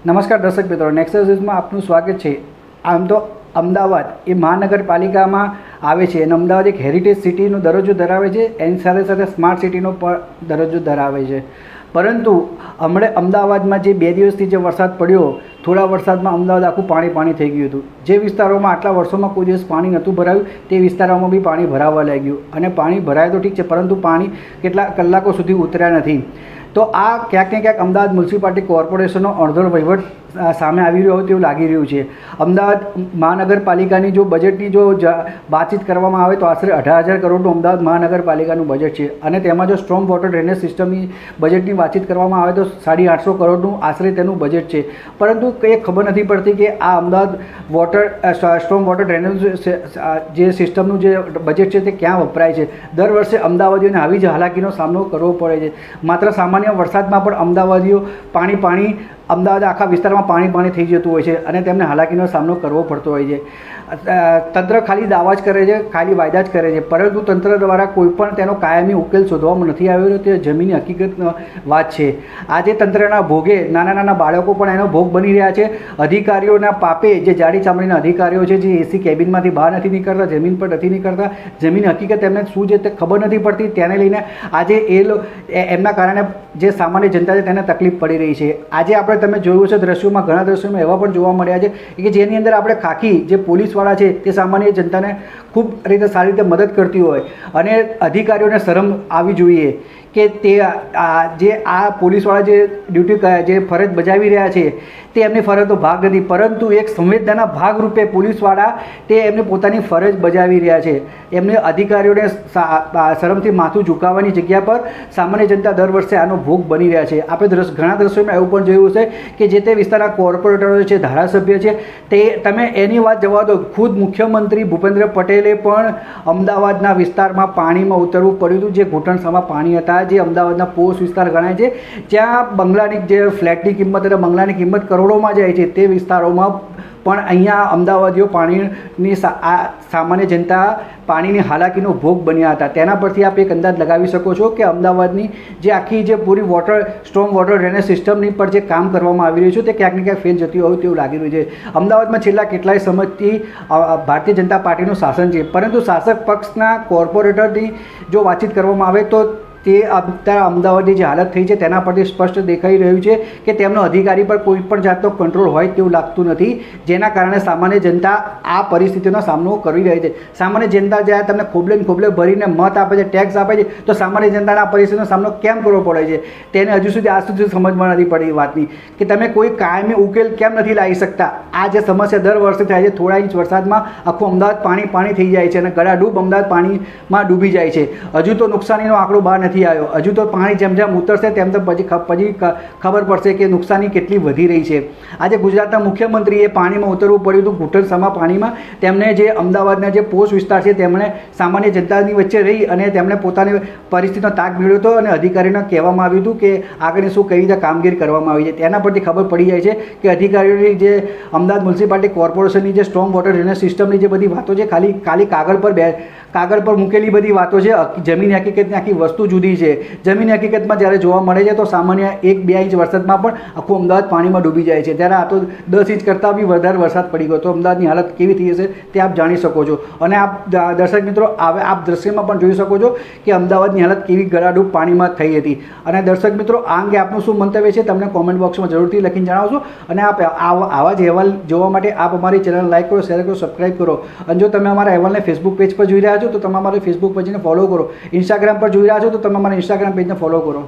નમસ્કાર દર્શક મિત્રો, નેક્સસ ન્યૂઝમાં આપનું સ્વાગત છે। આમ તો અમદાવાદ એ મહાનગરપાલિકામાં આવે છે અને અમદાવાદ એક હેરિટેજ સિટીનો દરજ્જો ધરાવે છે, એની સાથે સાથે સ્માર્ટ સિટીનો પણ દરજ્જો ધરાવે છે। પરંતુ હમણાં અમદાવાદમાં જે 2 દિવસથી જે વરસાદ પડ્યો, થોડા વરસાદમાં અમદાવાદ આખું પાણી થઈ ગયું હતું। જે વિસ્તારોમાં આટલા વર્ષોમાં કોઈ દિવસ પાણી નહોતું ભરાયું તે વિસ્તારોમાં બી પાણી ભરાવા લાગ્યું અને પાણી ભરાય તો ઠીક છે, પરંતુ પાણી કેટલા કલાકો સુધી ઉતર્યા નથી। તો આ ક્યાંક ને ક્યાંક અમદાવાદ મ્યુનિસિપાલિટી કોર્પોરેશનનો અણધર વહીવટ સામે આવી રહ્યો હોય તેવું લાગી રહ્યું છે। અમદાવાદ મહાનગરપાલિકાની જો બજેટની જો વાતચીત કરવામાં આવે તો આશરે 18,000 કરોડનું અમદાવાદ મહાનગરપાલિકાનું બજેટ છે અને તેમાં જો સ્ટ્રોમ વોટર ડ્રેનેજ સિસ્ટમની બજેટની વાતચીત કરવામાં આવે તો 850 કરોડનું આશરે તેનું બજેટ છે। પરંતુ કંઈ ખબર નથી પડતી કે આ અમદાવાદ સ્ટ્રોમ વોટર ડ્રેનેજ જે સિસ્ટમનું જે બજેટ છે તે ક્યાં વપરાય છે। દર વર્ષે અમદાવાદીઓને આવી જ હાલાકીનો સામનો કરવો પડે છે। માત્ર સામાન્ય વરસાદમાં પણ અમદાવાદીઓ પાણી અમદાવાદ આખા વિસ્તારમાં પાણી થઈ જતું હોય છે અને તેમને હાલાકીનો સામનો કરવો પડતો હોય છે। તંત્ર ખાલી દાવા જ કરે છે, ખાલી વાયદા જ કરે છે, પરંતુ તંત્ર દ્વારા કોઈ પણ તેનો કાયમી ઉકેલ શોધવામાં નથી આવ્યો। તે જમીની હકીકત વાત છે। આજે તંત્રના ભોગે નાના બાળકો પણ એનો ભોગ બની રહ્યા છે। અધિકારીઓના પાપે જે જાડી ચામડીના અધિકારીઓ છે, જે એસી કેબિનમાંથી બહાર નથી નીકળતા, જમીન પર નથી નીકળતા, જમીન હકીકત એમને શું છે તે ખબર નથી પડતી, તેને લઈને આજે એમના કારણે જે સામાન્ય જનતા છે તેને તકલીફ પડી રહી છે। આજે આપણે તમે જોયું છે દ્રશ્યોમાં, ઘણા દ્રશ્યોમાં એવા પણ જોવા મળ્યા છે કે જેની અંદર આપણે ખાખી જે પોલીસવાળા છે તે સામાન્ય જનતાને ખૂબ રીતે સારી રીતે મદદ કરતી હોય અને અધિકારીઓને શરમ આવી જોઈએ કે તે જે આ પોલીસવાળા જે ડ્યુટી જે ફરજ બજાવી રહ્યા છે તે એમની ફરજનો ભાગ નથી, પરંતુ એક સંવેદનાના ભાગરૂપે પોલીસવાળા તે એમની પોતાની ફરજ બજાવી રહ્યા છે। એમને અધિકારીઓને શરમથી માથું ઝુકાવવાની જગ્યા પર સામાન્ય જનતા દર વર્ષે આનો ભોગ બની રહ્યા છે। આપણે ઘણા દ્રશ્યોમાં એવું પણ જોયું છે કે જે તે વિસ્તારના કોર્પોરેટરો છે, ધારાસભ્ય છે, તે તમે એની વાત જવા દો, ખુદ મુખ્યમંત્રી ભૂપેન્દ્ર પટેલે પણ અમદાવાદના વિસ્તારમાં પાણીમાં ઉતરવું પડ્યું હતું, જે ઘૂંટણસમાં પાણી હતા, જે અમદાવાદના પોશ વિસ્તાર ગણાય છે, જ્યાં બંગલાની જે ફ્લેટની કિંમત અને બંગલાની કિંમત કરોડોમાં જાય છે, તે વિસ્તારોમાં પણ અહીંયા અમદાવાદીઓ પાણીની સામાન્ય જનતા પાણીની હાલાકીનો ભોગ બન્યા હતા। તેના પરથી આપ એક અંદાજ લગાવી શકો છો કે અમદાવાદની જે આખી જે પૂરી સ્ટ્રોમ વોટર ડ્રેનેજ સિસ્ટમની પર જે કામ કરવામાં આવી રહ્યું છે તે ક્યાંક ને ક્યાંક ફેલ જતી હોય તેવું લાગી રહ્યું છે। અમદાવાદમાં છેલ્લા કેટલાય સમયથી ભારતીય જનતા પાર્ટીનું શાસન છે, પરંતુ શાસક પક્ષના કોર્પોરેટરની જો વાતચીત કરવામાં આવે તો તે અત્યારે અમદાવાદની જે હાલત થઈ છે તેના પરથી સ્પષ્ટ દેખાઈ રહ્યું છે કે તેમનો અધિકારી પર કોઈ પણ જાતનો કંટ્રોલ હોય તેવું લાગતું નથી, જેના કારણે સામાન્ય જનતા આ પરિસ્થિતિનો સામનો કરી રહી છે। સામાન્ય જનતા જ્યારે તમને ખોબલે ભરીને મત આપે છે, ટેક્સ આપે છે, તો સામાન્ય જનતાને આ પરિસ્થિતિનો સામનો કેમ કરવો પડે છે તેને હજુ સુધી આજ સુધી સમજમાં નથી પડી વાતની કે તમે કોઈ કાયમી ઉકેલ કેમ નથી લાવી શકતા। આ જે સમસ્યા દર વર્ષે થાય છે, થોડા ઇંચ વરસાદમાં આખું અમદાવાદ પાણી થઈ જાય છે અને ગળાડૂબ અમદાવાદ પાણીમાં ડૂબી જાય છે। હજુ તો નુકસાનીનો આંકડો બહાર નથી આવ્યો, હજુ તો પાણી જેમ ઉતરશે તેમ પછી ખબર પડશે કે નુકસાની કેટલી વધી રહી છે। આજે ગુજરાતના મુખ્યમંત્રીએ પાણીમાં ઉતરવું પડ્યું હતું, ઘૂંટણસમાં પાણીમાં। તેમને જે અમદાવાદના જે પોસ્ટ વિસ્તાર છે તેમણે સામાન્ય જનતાની વચ્ચે રહી અને તેમણે પોતાની પરિસ્થિતિનો તાગ મેળવ્યો હતો અને અધિકારીઓને કહેવામાં આવ્યું હતું કે આગળ શું કઈ રીતે કામગીરી કરવામાં આવી છે। તેના પરથી ખબર પડી જાય છે કે અધિકારીઓની જે અમદાવાદ મ્યુનિસિપાલિટી કોર્પોરેશનની જે સ્ટ્રોમ વોટર ડ્રેનેજ સિસ્ટમની જે બધી વાતો છે, ખાલી કાગળ પર મૂકેલી બધી વાતો છે, જમીન હકીકતની આખી વસ્તુ જુદી છે। જમીન હકીકતમાં જ્યારે જોવા મળે છે તો સામાન્ય 1-2 ઇંચ વરસાદમાં પણ આખું અમદાવાદ પાણીમાં ડૂબી જાય છે, ત્યારે આ તો 10 ઇંચ કરતાં બી વધારે વરસાદ પડી ગયો, તો અમદાવાદની હાલત કેવી થઈ હશે તે આપ જાણી શકો છો। અને આપ દર્શક મિત્રો આપ દ્રશ્યમાં પણ જોઈ શકો છો કે અમદાવાદની હાલત કેવી ગળાડૂબ પાણીમાં થઈ હતી। અને દર્શક મિત્રો આ અંગે આપનું શું મંતવ્ય છે તમને કોમેન્ટ બોક્સમાં જરૂરથી લખીને જણાવજો અને આપ આવા જ અહેવાલ જોવા માટે આપ અમારી ચેનલ લાઈક કરો, શેર કરો, સબસ્ક્રાઈબ કરો। અને જો તમે અમારા અહેવાલને ફેસબુક પેજ પર જોઈ રહ્યા છો તો તમે અમારી ફેસબુક પેજને ફોલો કરો, ઇન્સ્ટાગ્રામ પર જોઈ રહ્યા છો તો તમે અમારા ઇન્સ્ટાગ્રામ પેજને ફોલો કરો।